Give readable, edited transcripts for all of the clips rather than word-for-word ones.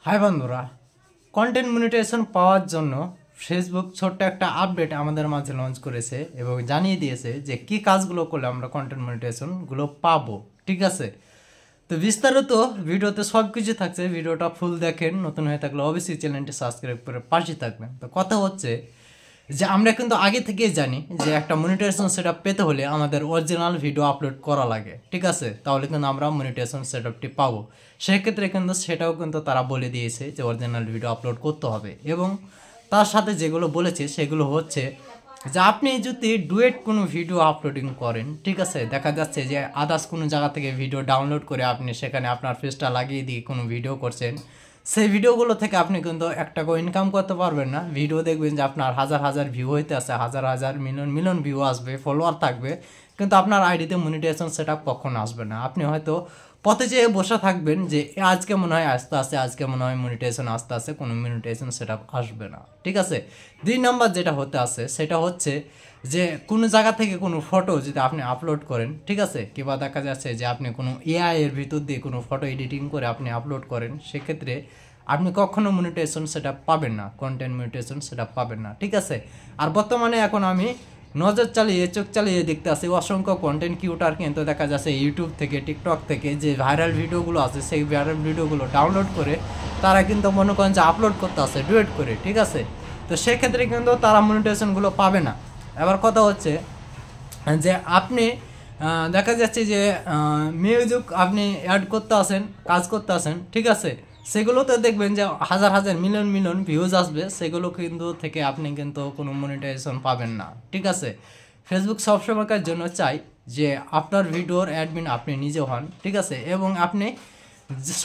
High বন্ধুরা, content monetization পাওয়ার জন্য Facebook ছোট্ট একটা আপডেট আমাদের মাঝে লঞ্চ করেছে এবং জানিয়ে দিয়েছে যে কি কাজগুলো করলে আমরা কন্টেন্ট মনিটাইজেশনগুলো পাবো। ঠিক আছে, তো বিস্তারিত ভিডিওতে সব কিছু থাকছে। ভিডিওটা ফুল দেখেন, নতুন হয়ে থাকলে অবশ্যই চ্যানেলটি সাবস্ক্রাইব করে পাশে থাকবেন। তো কথা হচ্ছে যে আমরা কিন্তু আগে থেকেই জানি যে একটা মনিটাইজেশন সেটআপ পেতে হলে আমাদের অরিজিনাল ভিডিও আপলোড করা লাগে। ঠিক আছে, তাহলে কিন্তু আমরা মনিটাইজেশন সেটআপটি পাবো। সেক্ষেত্রে কিন্তু সেটাও কিন্তু তারা বলে দিয়েছে যে অরিজিনাল ভিডিও আপলোড করতে হবে, এবং তার সাথে যেগুলো বলেছে সেগুলো হচ্ছে যে আপনি যদি ডুয়েট কোনো ভিডিও আপলোডিং করেন, ঠিক আছে, দেখা যাচ্ছে যে আদার্স কোনো জায়গা থেকে ভিডিও ডাউনলোড করে আপনি সেখানে আপনার ফেসটা লাগিয়ে দিয়ে কোনো ভিডিও করছেন, সেই ভিডিওগুলো থেকে আপনি কিন্তু এক টাকাও ইনকাম করতে পারবেন না। ভিডিও দেখবেন যে আপনার হাজার হাজার ভিউ হইতে আছে, হাজার হাজার মিলিয়ন মিলিয়ন ভিউ আসবে, ফলোয়ার থাকবে, কিন্তু আপনার আইডিতে মনিটাইজেশন সেটআপ কখনো আসবে না। আপনি হয়তো পথে যেয়ে বসে থাকবেন যে আজকে মনে হয় আসতে আসতে, আজকে মনে হয় মনিটাইজেশন আসতে আসতে, কোনো মনিটাইজেশন সেটআপ আসবে না। ঠিক আছে, 2 নম্বর যেটা হতে আসে সেটা হচ্ছে যে কোনো জায়গা থেকে কোনো ফটো যদি আপনি আপলোড করেন, ঠিক আছে, কিংবা দেখা যাচ্ছে যে আপনি কোনো এআই এর ভিতর দিয়ে কোনো ফটো এডিটিং করে আপনি আপলোড করেন, সেক্ষেত্রে আপনি কখনো মনিটাইজেশন সেটআপ পাবেন না, কন্টেন্ট মনিটাইজেশন সেটআপ পাবেন না। ঠিক আছে, আর বর্তমানে এখন আমি নজর চালিয়ে চোখ চালিয়ে দেখতে আসি অসংখ্য কন্টেন্ট ক্রিয়েটর কিন্তু দেখা যাচ্ছে ইউটিউব থেকে, টিকটক থেকে যে ভাইরাল ভিডিওগুলো আছে সেই ভাইরাল ভিডিওগুলো ডাউনলোড করে তারা কিন্তু মনে করেন যে আপলোড করতে আসে ডুয়েট করে। ঠিক আছে, তো সেক্ষেত্রে কিন্তু তারা মনিটাইজেশনগুলো পাবে না। এবার কথা হচ্ছে যে আপনি দেখা যাচ্ছে যে মিউজিক আপনি অ্যাড করতে আসেন, কাজ করতে আসেন, ঠিক আছে, সেগুলোতে দেখবেন যে হাজার হাজার মিলিয়ন মিলিয়ন ভিউজ আসবে, সেগুলো কিন্তু থেকে আপনি কিন্তু কোনো মনিটাইজেশন পাবেন না। ঠিক আছে, ফেসবুক সবসময়কার জন্য চাই যে আপনার ভিডিওর অ্যাডমিন আপনি নিজে হন। ঠিক আছে, এবং আপনি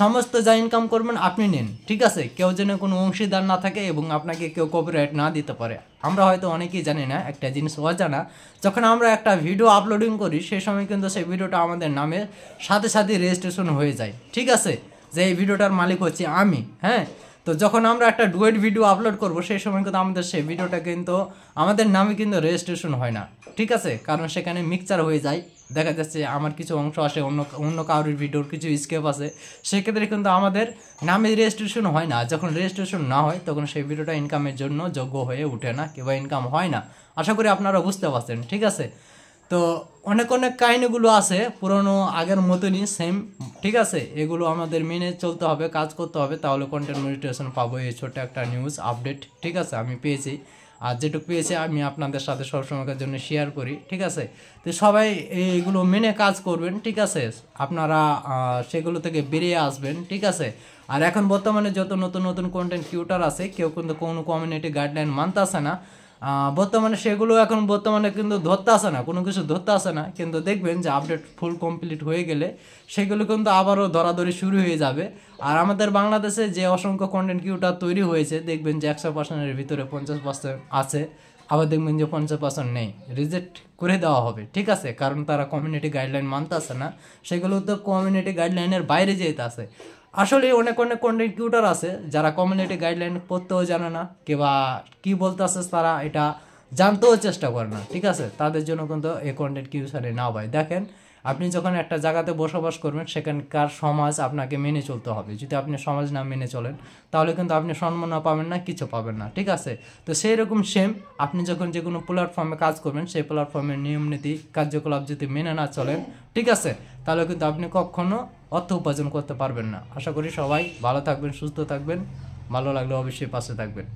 সমস্ত যা ইনকাম করবেন আপনি নেন। ঠিক আছে, কেউ যেন কোনো অংশীদার না থাকে এবং আপনাকে কেউ কপিরাইট না দিতে পারে। আমরা হয়তো অনেকেই জানি না একটা জিনিস অজানা, যখন আমরা একটা ভিডিও আপলোডিং করি সেই সময় কিন্তু সেই ভিডিওটা আমাদের নামে সাথে সাথে রেজিস্ট্রেশন হয়ে যায়। ঠিক আছে, যে এই ভিডিওটার মালিক হচ্ছে আমি। হ্যাঁ, তো যখন আমরা একটা ডুয়েট ভিডিও আপলোড করব সেই সময় কিন্তু আমাদের সেই ভিডিওটা কিন্তু আমাদের নামে কিন্তু রেজিস্ট্রেশন হয় না। ঠিক আছে, কারণ সেখানে মিক্সচার হয়ে যায়, দেখা যাচ্ছে আমার কিছু অংশ আসে, অন্য অন্য কারোর ভিডিওর কিছু স্কেপ আছে, সেক্ষেত্রে কিন্তু আমাদের নামে রেজিস্ট্রেশন হয় না। যখন রেজিস্ট্রেশন না হয় তখন সেই ভিডিওটা ইনকামের জন্য যোগ্য হয়ে ওঠে না, কিংবা ইনকাম হয় না। আশা করি আপনারা বুঝতে পারছেন। ঠিক আছে, তো অনেক অনেক কাহিনিগুলো আছে পুরনো আগের মতনই সেম। ঠিক আছে, এগুলো আমাদের মেনে চলতে হবে, কাজ করতে হবে, তাহলে কন্টেন্ট মনিটাইজেশন পাবো। এই ছোট্ট একটা নিউজ আপডেট, ঠিক আছে, আমি পেয়েছি, আর যেটুকু পেয়েছি আমি আপনাদের সাথে সবসময়ের জন্য শেয়ার করি। ঠিক আছে, তো সবাই এইগুলো মেনে কাজ করবেন। ঠিক আছে, আপনারা সেগুলো থেকে বেরিয়ে আসবেন। ঠিক আছে, আর এখন বর্তমানে যত নতুন নতুন কন্টেন্ট ক্রিয়েটর আছে কেউ কিন্তু কোনো কমিউনিটি গাইডলাইন মানতে আসে না। বর্তমানে সেগুলো এখন বর্তমানে কিন্তু ধরতে আসে না, কোনো কিছু ধরতে আসে না, কিন্তু দেখবেন যে আপডেট ফুল কমপ্লিট হয়ে গেলে সেগুলো কিন্তু আবারও ধরাধরি শুরু হয়ে যাবে। আর আমাদের বাংলাদেশে যে অসংখ্য কন্টেন্ট ক্রিয়েটর তৈরি হয়েছে, দেখবেন যে 100%-এর ভিতরে 50% আছে, আবার দেখবেন যে 50% নেই, রিজেক্ট করে দেওয়া হবে। ঠিক আছে, কারণ তারা কমিউনিটি গাইডলাইন মানতে আসে না, সেগুলো তো কমিউনিটি গাইডলাইনের বাইরে যেতে আসে। আসলে অনেক অনেক কন্টেন্ট ক্রিয়েটর আছে যারা কমিউনিটি গাইডলাইন পড়তেও জানে না, কিংবা কী বলতে আসে তারা এটা জানতেও চেষ্টা করে না। ঠিক আছে, তাদের জন্য কিন্তু এই কন্টেন্ট ক্রিয়েশনে না ভাই। দেখেন, আপনি যখন একটা জায়গাতে বসবাস করবেন সেখানকার সমাজ আপনাকে মেনে চলতে হবে। যদি আপনি সমাজ না মেনে চলেন তাহলে কিন্তু আপনি সম্মানও পাবেন না, কিছু পাবেন না। ঠিক আছে, তো সেই রকম সেম আপনি যখন যে কোনো প্ল্যাটফর্মে কাজ করবেন সেই প্ল্যাটফর্মের নিয়ম নীতি কার্যকলাপ যদি মেনে না চলেন, ঠিক আছে, তাহলে কিন্তু আপনি কখনো অর্থ উপার্জন করতে পারবেন না। আশা করি সবাই ভালো থাকবেন, সুস্থ থাকবেন, ভালো লাগলে অবশ্যই পাশে থাকবেন।